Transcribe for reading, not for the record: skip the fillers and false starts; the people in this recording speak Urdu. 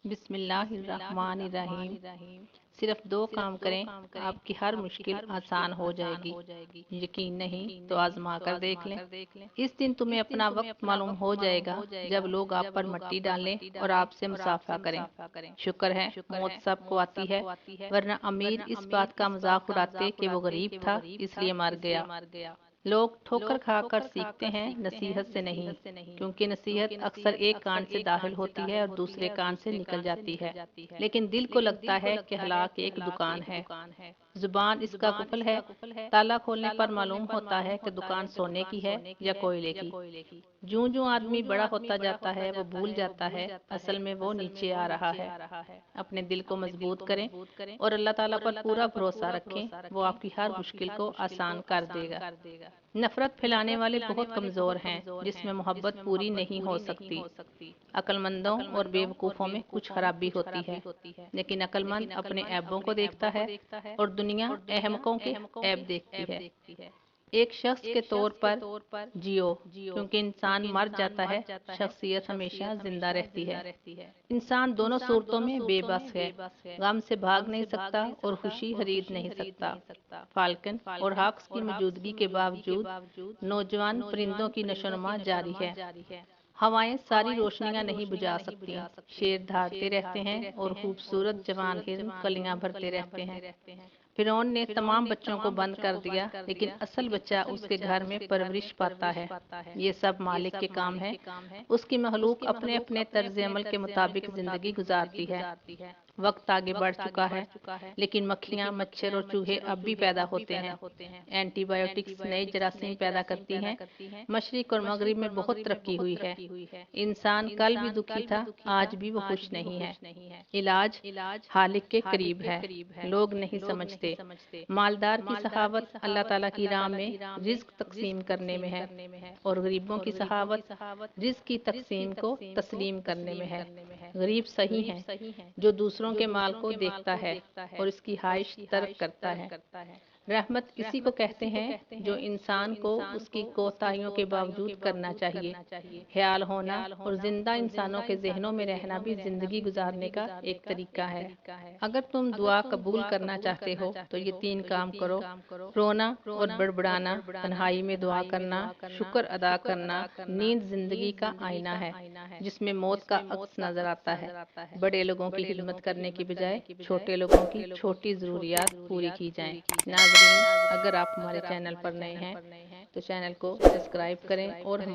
بسم اللہ الرحمن الرحیم۔ صرف دو کام کریں، آپ کی ہر مشکل آسان ہو جائے گی۔ یقین نہیں تو آزما کر دیکھ لیں۔ اس دن تمہیں اپنا وقت معلوم ہو جائے گا جب لوگ آپ پر مٹی ڈالیں اور آپ سے مصافحہ کریں۔ شکر ہے موت سب کو آتی ہے، ورنہ امیر اس بات کا مذاق اڑاتے کہ وہ غریب تھا اس لیے مر گیا۔ لوگ ٹھوکر کھا کر سیکھتے ہیں، نصیحت سے نہیں، کیونکہ نصیحت اکثر ایک کان سے داخل ہوتی ہے اور دوسرے کان سے نکل جاتی ہے، لیکن دل کو لگتا ہے کہ ہلاک ایک دکان ہے۔ زبان اس کا قفل ہے، تالا کھولنے پر معلوم ہوتا ہے کہ دکان سونے کی ہے یا کوئلے کی۔ جوں جوں آدمی بڑا ہوتا جاتا ہے وہ بھول جاتا ہے اصل میں وہ نیچے آ رہا ہے۔ اپنے دل کو مضبوط کریں اور اللہ تعالیٰ پر پورا بھروسہ رکھیں، وہ آپ کی ہر مشکل کو آسان کر دے گا۔ نفرت پھیلانے والے بہت کمزور ہیں، جس میں محبت پوری نہیں ہو سکتی۔ عقل مندوں اور بے وقوفوں میں کچھ خرابی ہوتی ہے، لیکن عقل مند اپنے عیبوں کو دیکھتا ہے اور دنیا احمقوں کے عیب دیکھتی ہے۔ ایک شخص کے طور پر جیو، کیونکہ انسان مر جاتا ہے، شخصیت ہمیشہ زندہ رہتی ہے۔ انسان دونوں صورتوں میں بے بس ہے، غم سے بھاگ نہیں سکتا اور خوشی خرید نہیں سکتا۔ فالکن اور ہاکس کی موجودگی کے باوجود نوجوان پرندوں کی نشوونما جاری ہے۔ ہوائیں ساری روشنیاں نہیں بجھا سکتی، شیر دھاڑتے رہتے ہیں اور خوبصورت جوان ہرن کلیاں بھرتے رہتے ہیں۔ فرعون نے تمام بچوں کو بند کر دیا، لیکن اصل بچہ اس کے گھر میں پرورش پاتا ہے۔ یہ سب مالک کے کام ہے، اس کی مخلوق اپنے اپنے طرز عمل کے مطابق زندگی گزارتی ہے۔ وقت آگے بڑھ چکا ہے، لیکن مکھیاں، مچھر اور چوہے اب بھی پیدا ہوتے ہیں۔ اینٹی بائیوٹکس نئے جراثیم پیدا کرتی ہیں۔ مشرق اور مغرب میں بہت ترقی ہوئی ہے۔ انسان کل بھی دکھی تھا، آج بھی وہ خوش نہیں ہے۔ علاج خالق کے قریب ہے، لوگ نہیں سمجھتے۔ مالدار کی سخاوت اللہ تعالیٰ کی راہ میں رزق تقسیم کرنے میں ہے، اور غریبوں کی سخاوت رزق کی تقسیم کو تسلیم کرنے میں ہے۔ غریب صحیح ہے جو دوسروں کے مال کو دیکھتا ہے اور اس کی خواہش ترک کرتا ہے۔ رحمت اسی کو کہتے ہیں جو انسان کو اس کی کوتاہیوں کے باوجود کرنا چاہیے۔ خیال ہونا اور زندہ انسانوں کے ذہنوں میں رہنا بھی زندگی گزارنے کا ایک طریقہ ہے۔ اگر تم دعا قبول کرنا چاہتے ہو تو یہ تین کام کرو: رونا اور بڑبڑانا، تنہائی میں دعا کرنا، شکر ادا کرنا۔ نیند زندگی کا آئینہ ہے جس میں موت کا عکس نظر آتا ہے۔ بڑے لوگوں کی خدمت کرنے کی بجائے چھوٹے لوگوں کی چھوٹی ضروریات پوری کی جائیں۔ ناظرین، اگر آپ ہمارے چینل پر نئے ہیں تو چینل کو سبسکرائب کریں اور ہماری